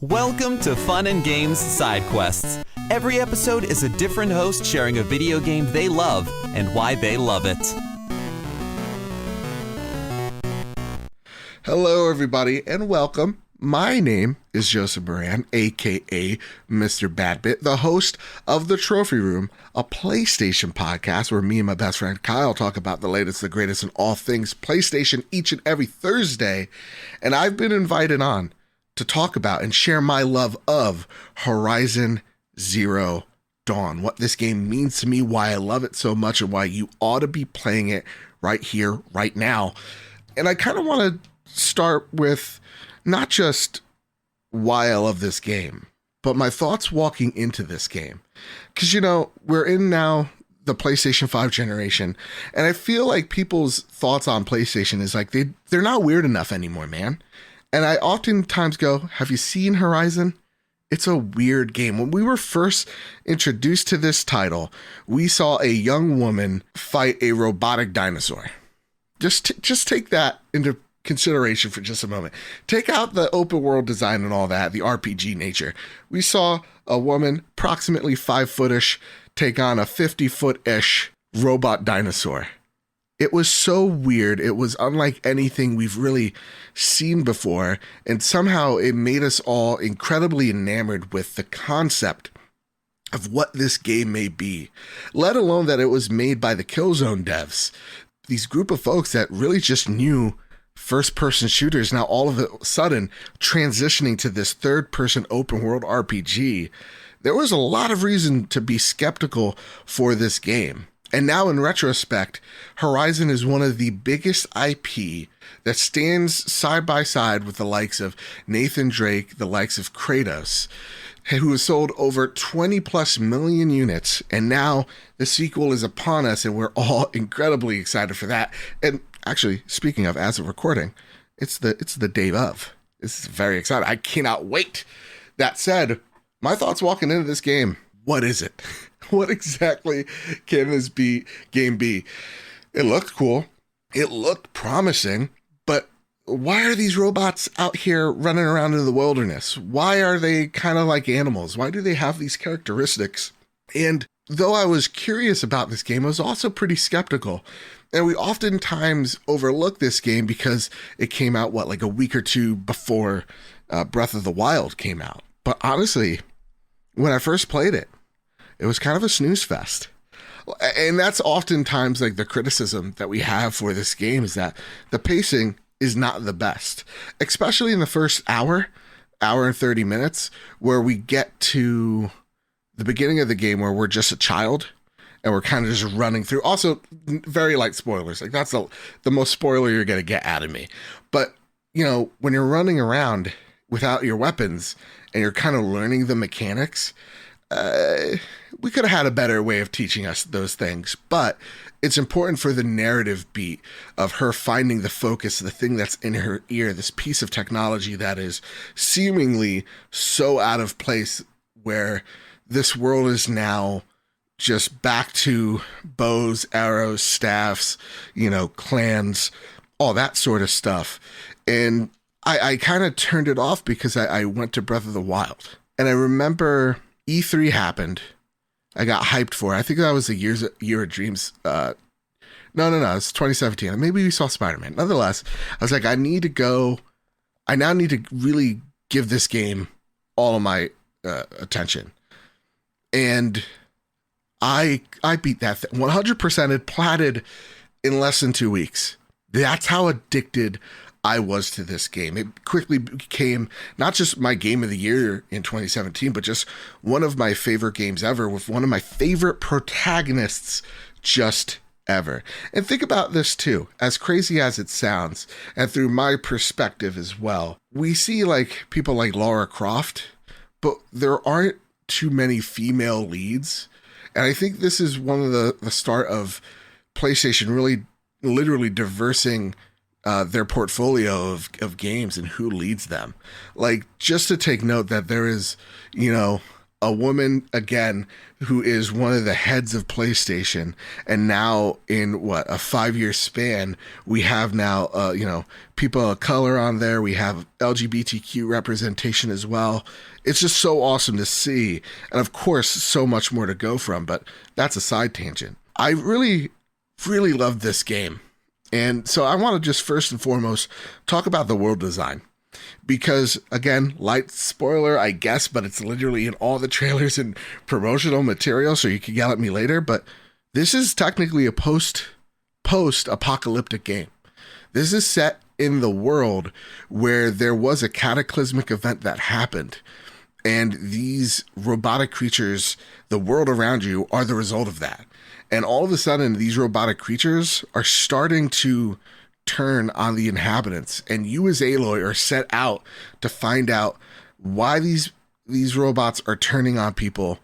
Welcome to Fun and Games Side Quests. Every episode is a different host sharing a video game they love and why they love it. Hello, everybody, and welcome. My name is Joseph Moran, a.k.a. Mr. Badbit, the host of The Trophy Room, a PlayStation podcast where me and my best friend Kyle talk about the latest, the greatest, and all things PlayStation each and every Thursday. And I've been invited on to talk about and share my love of Horizon Zero Dawn, what this game means to me, why I love it so much, and why you ought to be playing it right here, right now. And I kind of want to start with not just why I love this game, but my thoughts walking into this game. Because, you know, we're in now the PlayStation 5 generation, and I feel like people's thoughts on PlayStation is like they're not weird enough anymore, man. And I oftentimes go, have you seen Horizon? It's a weird game. When we were first introduced to this title, we saw a young woman fight a robotic dinosaur. Just take that into consideration for just a moment. Take out the open world design and all that, the RPG nature. We saw a woman approximately 5-foot-ish take on a 50-foot-ish robot dinosaur. It was so weird. It was unlike anything we've really seen before, and somehow it made us all incredibly enamored with the concept of what this game may be, let alone that it was made by the Killzone devs. These group of folks that really just knew first-person shooters, now all of a sudden transitioning to this third-person open-world RPG. There was a lot of reason to be skeptical for this game. And now in retrospect, Horizon is one of the biggest IP that stands side by side with the likes of Nathan Drake, the likes of Kratos, who has sold over 20 plus million units. And now the sequel is upon us, and we're all incredibly excited for that. And actually, speaking of, as of recording, it's the day of. This is very exciting. I cannot wait. That said, my thoughts walking into this game, what is it? What exactly can this game be? It looked cool. It looked promising, but why are these robots out here running around in the wilderness? Why are they kind of like animals? Why do they have these characteristics? And though I was curious about this game, I was also pretty skeptical. And we oftentimes overlook this game because it came out, like a week or two before Breath of the Wild came out. But honestly, when I first played it, it was kind of a snooze fest. And that's oftentimes like the criticism that we have for this game, is that the pacing is not the best, especially in the first hour and 30 minutes, where we get to the beginning of the game where we're just a child and we're kind of just running through. Also, very light spoilers. Like, that's the most spoiler you're going to get out of me. But, you know, when you're running around without your weapons and you're kind of learning the mechanics, we could have had a better way of teaching us those things, but it's important for the narrative beat of her finding the focus, the thing that's in her ear, this piece of technology that is seemingly so out of place, where this world is now just back to bows, arrows, staffs, you know, clans, all that sort of stuff. And I kind of turned it off because I went to Breath of the Wild, and I remember E3 happened. I got hyped for it. I think that was the Year of Dreams. No, it's 2017. Maybe we saw Spider-Man. Nonetheless, I was like, I need to go. I now need to really give this game all of my attention. And I beat that 100%ed, platted in less than 2 weeks. That's how addicted I was to this game. It quickly became not just my game of the year in 2017, but just one of my favorite games ever, with one of my favorite protagonists just ever. And think about this too, as crazy as it sounds, and through my perspective as well. We see like people like Lara Croft, but there aren't too many female leads. And I think this is one of the start of PlayStation really literally diversing their portfolio of games and who leads them. Like, just to take note that there is, you know, a woman, again, who is one of the heads of PlayStation. And now in a 5-year span, we have now, people of color on there. We have LGBTQ representation as well. It's just so awesome to see. And of course, so much more to go from, but that's a side tangent. I really, really love this game. And so I want to just first and foremost talk about the world design. Because, again, light spoiler, I guess, but it's literally in all the trailers and promotional material, so you can yell at me later. But this is technically a post-apocalyptic game. This is set in the world where there was a cataclysmic event that happened. And these robotic creatures, the world around you, are the result of that. And all of a sudden, these robotic creatures are starting to turn on the inhabitants, and you as Aloy are set out to find out why these robots are turning on people,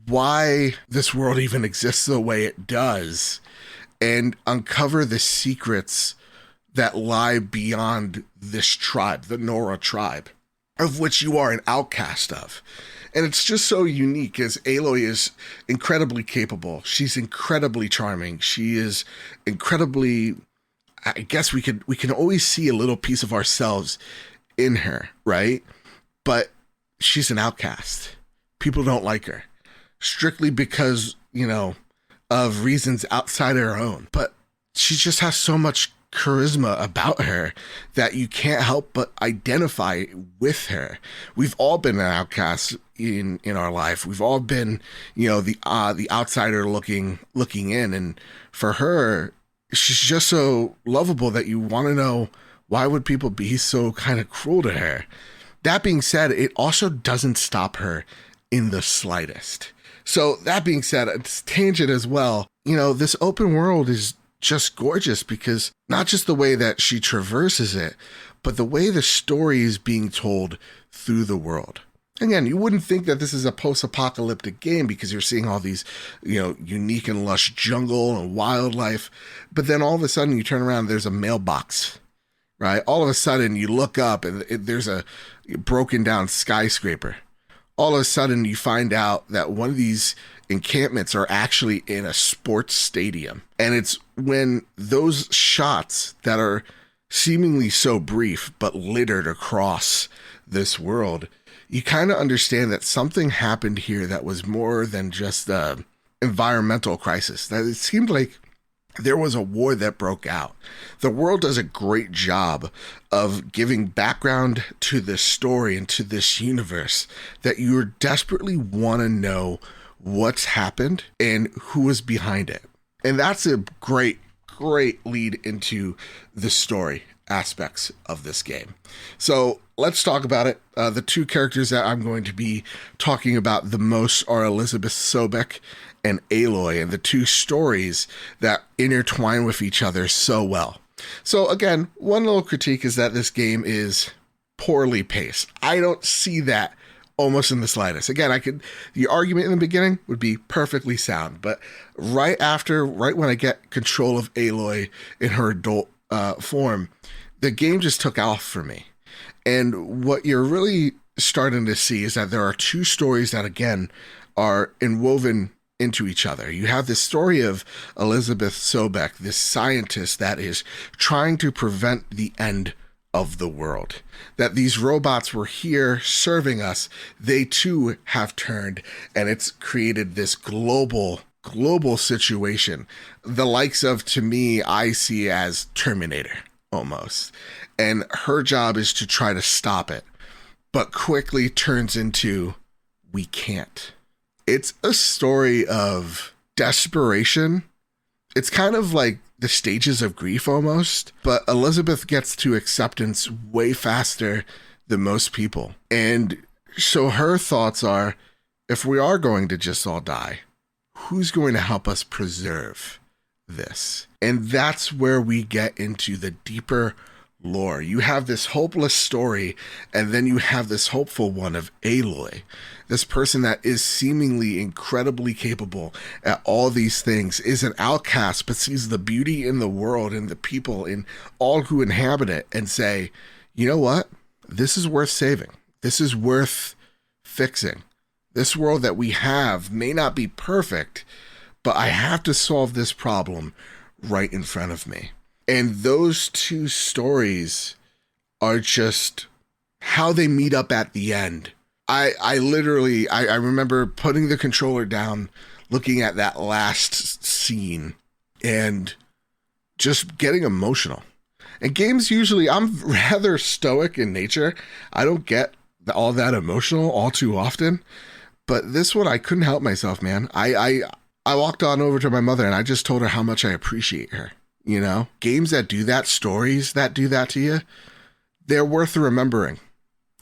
why this world even exists the way it does, and uncover the secrets that lie beyond this tribe, the Nora tribe, of which you are an outcast of. And it's just so unique, as Aloy is incredibly capable. She's incredibly charming. She is incredibly, I guess we can always see a little piece of ourselves in her, right? But she's an outcast. People don't like her strictly because, of reasons outside her own. But she just has so much charisma about her that you can't help but identify with her. We've all been an outcast in our life. We've all been, the outsider looking in. And for her, she's just so lovable that you want to know, why would people be so kind of cruel to her? That being said, it also doesn't stop her in the slightest. So that being said, it's tangent as well. This open world is just gorgeous because not just the way that she traverses it, but the way the story is being told through the world. Again, you wouldn't think that this is a post-apocalyptic game because you're seeing all these, unique and lush jungle and wildlife. But then all of a sudden you turn around, there's a mailbox, right? All of a sudden you look up and there's a broken down skyscraper. All of a sudden you find out that one of these encampments are actually in a sports stadium. And it's when those shots that are seemingly so brief but littered across this world, you kind of understand that something happened here that was more than just an environmental crisis. That it seemed like there was a war that broke out. The world does a great job of giving background to this story and to this universe that you desperately want to know what's happened and who is behind it. And that's a great lead into the story aspects of this game. So let's talk about it. The two characters that I'm going to be talking about the most are Elizabeth Sobek and Aloy, and the two stories that intertwine with each other so well. So again, one little critique is that this game is poorly paced. I don't see that almost in the slightest. Again, the argument in the beginning would be perfectly sound, but right when I get control of Aloy in her adult form, the game just took off for me. And what you're really starting to see is that there are two stories that, again, are inwoven into each other. You have this story of Elizabeth Sobek, this scientist that is trying to prevent the end of the world. That these robots were here serving us. They too have turned, and it's created this global situation. The likes of, to me, I see as Terminator almost. And her job is to try to stop it, but quickly turns into, we can't. It's a story of desperation. It's kind of like the stages of grief almost, but Elizabeth gets to acceptance way faster than most people. And so her thoughts are, if we are going to just all die, who's going to help us preserve this? And that's where we get into the deeper lore. You have this hopeless story, and then you have this hopeful one of Aloy, this person that is seemingly incredibly capable at all these things, is an outcast, but sees the beauty in the world and the people in all who inhabit it and say, you know what? This is worth saving. This is worth fixing. This world that we have may not be perfect, but I have to solve this problem right in front of me. And those two stories are just how they meet up at the end. I literally remember putting the controller down, looking at that last scene, and just getting emotional. And games usually, I'm rather stoic in nature. I don't get all that emotional all too often. But this one, I couldn't help myself, man. I walked on over to my mother and I just told her how much I appreciate her. You know, games that do that, stories that do that to you, they're worth remembering.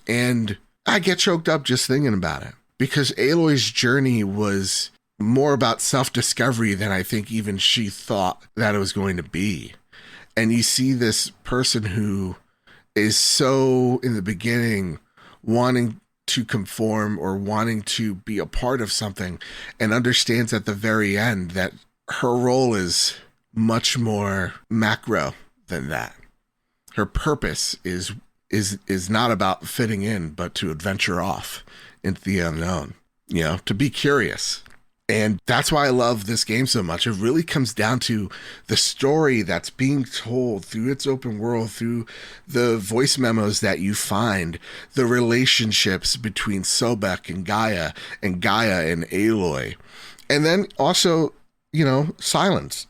And I get choked up just thinking about it, because Aloy's journey was more about self-discovery than I think even she thought that it was going to be. And you see this person who is so, in the beginning, wanting to conform or wanting to be a part of something, and understands at the very end that her role is much more macro than that. Her purpose is not about fitting in, but to adventure off into the unknown, you know, to be curious. And that's why I love this game so much. It really comes down to the story that's being told through its open world, through the voice memos that you find, the relationships between Sobek and Gaia and Aloy. And then also, you know, Silence,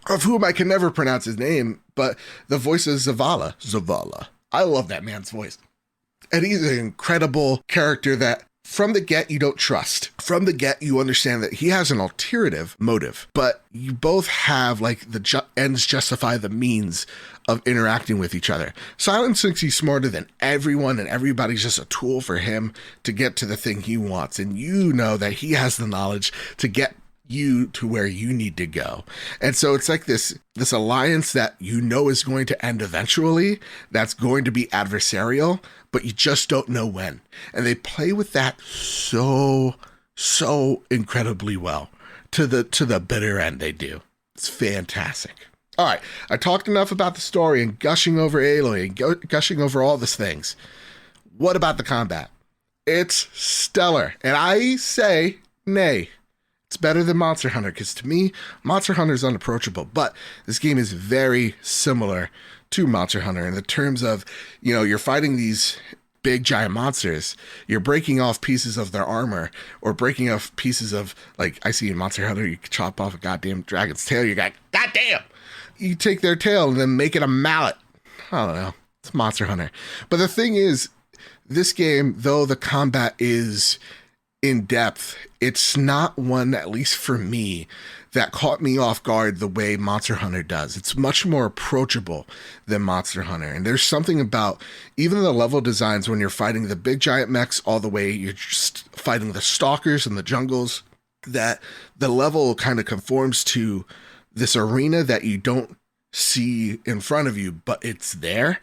of whom I can never pronounce his name, but the voice is Zavala. I love that man's voice. And he's an incredible character that from the get, you don't trust. From the get, you understand that he has an alternative motive, but you both have like the ends justify the means of interacting with each other. Silence thinks he's smarter than everyone, and everybody's just a tool for him to get to the thing he wants. And you know that he has the knowledge to get you to where you need to go. And so it's like this alliance that you know is going to end eventually, that's going to be adversarial, but you just don't know when. And they play with that so incredibly well. To the bitter end they do. It's fantastic. All right, I talked enough about the story and gushing over Aloy and gushing over all these things. What about the combat? It's stellar. And I say nay. It's better than Monster Hunter, because to me, Monster Hunter is unapproachable, but this game is very similar to Monster Hunter in the terms of, you know, you're fighting these big giant monsters, you're breaking off pieces of their armor, or breaking off pieces of, like I see in Monster Hunter, you chop off a goddamn dragon's tail, you're like, goddamn! You take their tail and then make it a mallet. I don't know. It's Monster Hunter. But the thing is, this game, though the combat is in depth, it's not one, at least for me, that caught me off guard the way Monster Hunter does. It's much more approachable than Monster Hunter. And there's something about even the level designs when you're fighting the big giant mechs all the way, you're just fighting the stalkers in the jungles, that the level kind of conforms to this arena that you don't see in front of you, but it's there.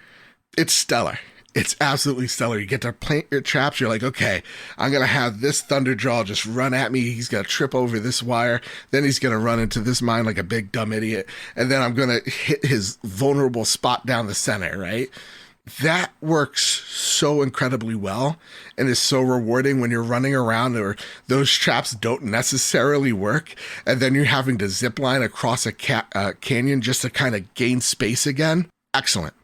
It's stellar. It's absolutely stellar. You get to plant your traps. You're like, okay, I'm going to have this Thunderjaw just run at me. He's going to trip over this wire. Then he's going to run into this mine like a big dumb idiot. And then I'm going to hit his vulnerable spot down the center, right? That works so incredibly well and is so rewarding when you're running around or those traps don't necessarily work. And then you're having to zip line across a canyon just to kind of gain space again. Excellent.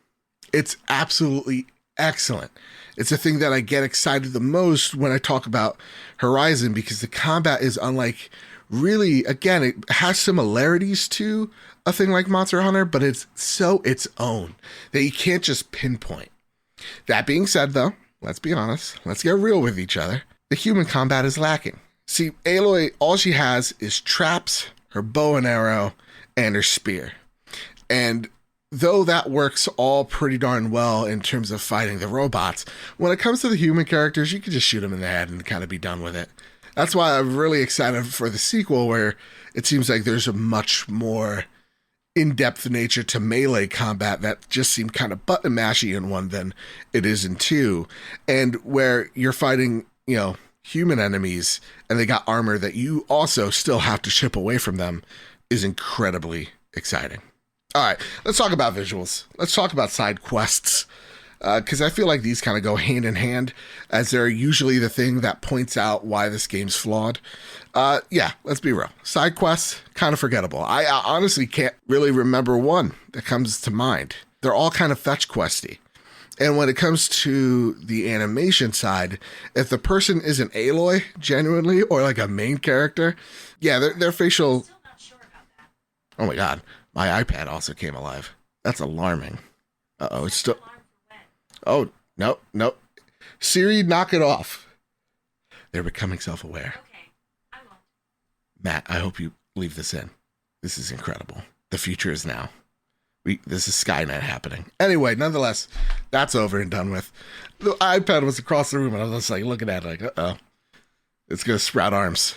It's absolutely excellent. It's a thing that I get excited the most when I talk about Horizon, because the combat is unlike, really, again, it has similarities to a thing like Monster Hunter, but it's so its own that you can't just pinpoint. That being said, though, let's be honest, let's get real with each other. The human combat is lacking. See, Aloy, all she has is traps, her bow and arrow, and her spear. And though that works all pretty darn well in terms of fighting the robots, when it comes to the human characters, you can just shoot them in the head and kind of be done with it. That's why I'm really excited for the sequel, where it seems like there's a much more in-depth nature to melee combat that just seemed kind of button mashy in one than it is in two, and where you're fighting, you know, human enemies and they got armor that you also still have to ship away from them is incredibly exciting. All right, let's talk about visuals. Let's talk about side quests. because I feel like these kind of go hand in hand, as they're usually the thing that points out why this game's flawed. Yeah, let's be real. Side quests, kind of forgettable. I honestly can't really remember one that comes to mind. They're all kind of fetch questy. And when it comes to the animation side, if the person is an Aloy, genuinely, or like a main character, yeah, their facial... Still not sure about that. Oh my god, my iPad also came alive. That's alarming. Uh-oh, it's still... Alarm for when? Oh, no. Siri, knock it off. They're becoming self-aware. Okay, I won't. Matt, I hope you leave this in. This is incredible. The future is now. This is Skynet happening. Anyway, nonetheless, that's over and done with. The iPad was across the room, and I was just like looking at it like, uh-oh. It's going to sprout arms.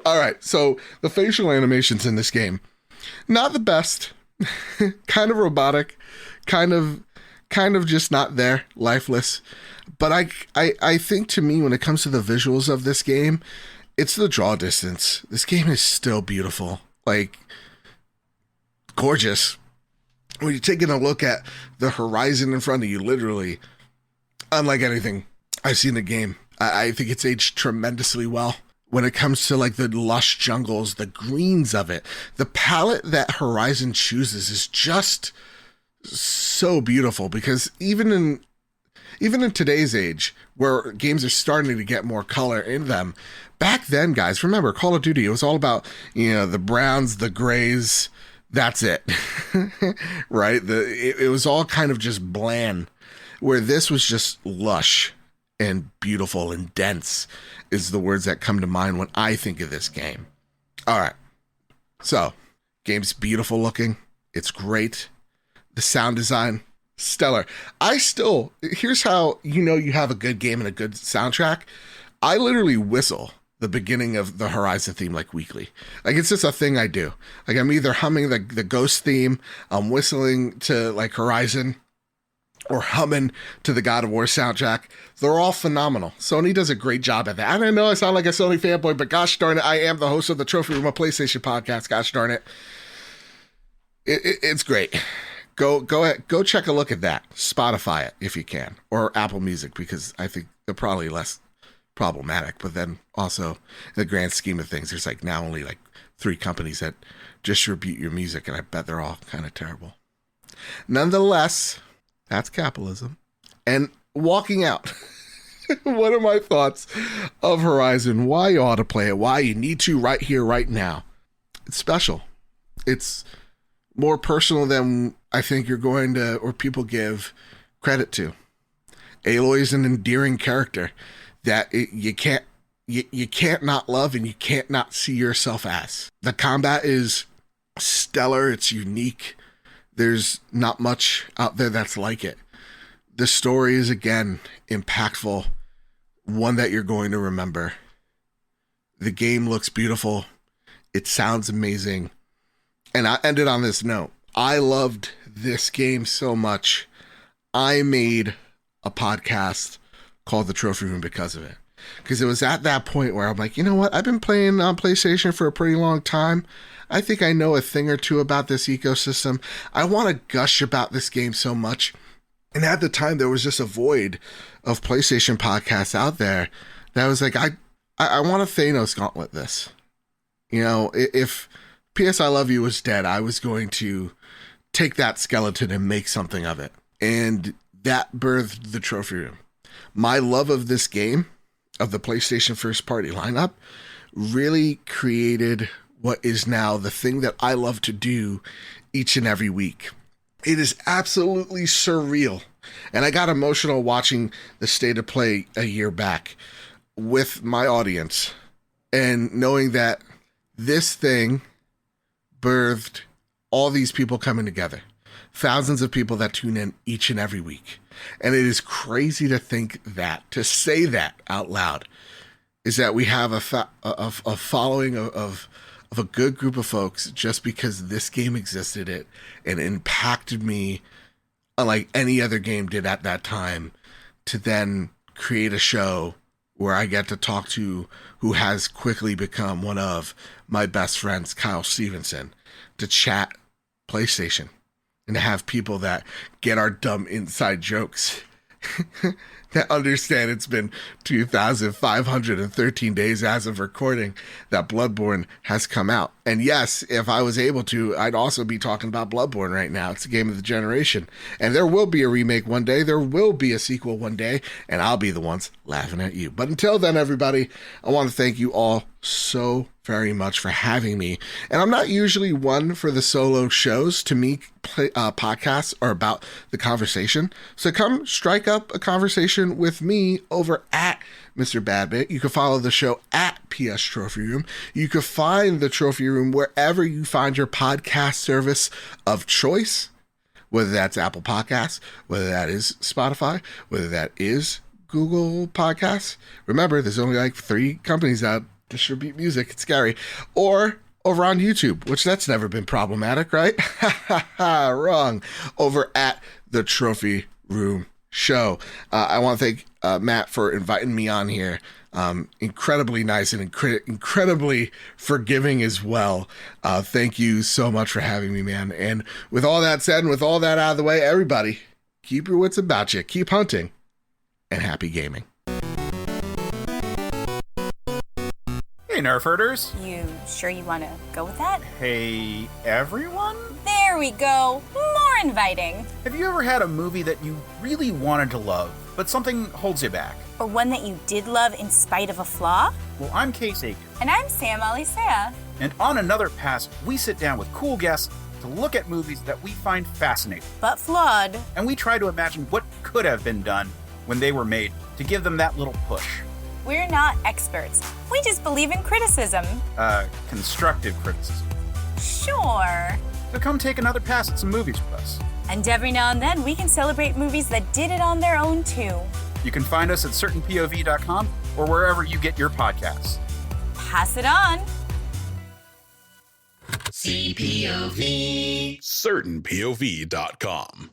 All right, so the facial animations in this game, not the best. Kind of robotic, kind of just not there, lifeless. But I think, to me, when it comes to the visuals of this game, it's the draw distance. This game is still beautiful. Like, gorgeous. When you're taking a look at the horizon in front of you, literally, unlike anything I've seen in the game, I think it's aged tremendously well. When it comes to like the lush jungles, the greens of it, the palette that Horizon chooses is just so beautiful, because even in today's age, where games are starting to get more color in them, back then, guys, remember Call of Duty, it was all about, the browns, the grays, that's it. Right? It was all kind of just bland, where this was just lush and beautiful and dense is the words that come to mind when I think of this game. All right. So, game's beautiful looking. It's great. The sound design, stellar. Here's how you have a good game and a good soundtrack. I literally whistle the beginning of the Horizon theme like weekly. Like, it's just a thing I do. Like, I'm either humming the Ghost theme, I'm whistling to like Horizon, or humming to the God of War soundtrack. They're all phenomenal. Sony does a great job at that. And I know I sound like a Sony fanboy, but gosh darn it, I am the host of the Trophy Room, a PlayStation podcast. Gosh darn it. It's great. Go check a look at that. Spotify it if you can, or Apple Music, because I think they're probably less problematic. But then also, in the grand scheme of things, there's like now only like 3 companies that distribute your music, and I bet they're all kind of terrible. Nonetheless, that's capitalism. And walking out, what are my thoughts of Horizon? Why you ought to play it? Why you need to right here, right now? It's special. It's more personal than I think you're going to, or people give credit to. Aloy is an endearing character that you can't not love, and you can't not see yourself as. The combat is stellar. It's unique. There's not much out there that's like it. The story is, again, impactful, one that you're going to remember. The game looks beautiful. It sounds amazing. And I ended on this note. I loved this game so much, I made a podcast called The Trophy Room because of it. Because it was at that point where I'm like, you know what? I've been playing on PlayStation for a pretty long time. I think I know a thing or two about this ecosystem. I want to gush about this game so much. And at the time, there was just a void of PlayStation podcasts out there that was like, I want to Thanos gauntlet this. If P.S. I Love You was dead, I was going to take that skeleton and make something of it. And that birthed the Trophy Room. My love of this game, of the PlayStation first party lineup, really created what is now the thing that I love to do each and every week. It is absolutely surreal. And I got emotional watching the State of Play a year back with my audience, and knowing that this thing birthed all these people coming together. Thousands of people that tune in each and every week. And it is crazy to think that, to say that out loud, is that we have a following of a good group of folks just because this game existed and impacted me unlike any other game did at that time, to then create a show where I get to talk to who has quickly become one of my best friends, Kyle Stevenson, to chat PlayStation, and to have people that get our dumb inside jokes. That understand it's been 2,513 days as of recording that Bloodborne has come out. And yes, if I was able to, I'd also be talking about Bloodborne right now. It's a game of the generation. And there will be a remake one day. There will be a sequel one day. And I'll be the ones laughing at you. But until then, everybody, I want to thank you all so very much for having me. And I'm not usually one for the solo shows. To me, podcasts are about the conversation. So come strike up a conversation with me over at Mr. Badbit. You can follow the show at PS Trophy Room. You can find the Trophy Room wherever you find your podcast service of choice, whether that's Apple Podcasts, whether that is Spotify, whether that is Google Podcasts. Remember, there's only like 3 companies that distribute music. It's scary. Or over on YouTube, which that's never been problematic, right? Wrong. Over at the Trophy Room Show. I want to thank Matt for inviting me on here. Incredibly nice and incredibly forgiving as well. Thank you so much for having me, man. And with all that said, and with all that out of the way, everybody, keep your wits about you, keep hunting, and happy gaming. Hey, Nerf herders. You sure you want to go with that? Hey, everyone. There we go. More inviting. Have you ever had a movie that you really wanted to love, but something holds you back? Or one that you did love in spite of a flaw? Well, I'm Case Aiken. And I'm Sam Alisea. And on Another Pass, we sit down with cool guests to look at movies that we find fascinating. But flawed. And we try to imagine what could have been done when they were made to give them that little push. We're not experts. We just believe in criticism. Constructive criticism. Sure. So come take another pass at some movies with us. And every now and then, we can celebrate movies that did it on their own, too. You can find us at certainpov.com or wherever you get your podcasts. Pass it on. CPOV. certainpov.com.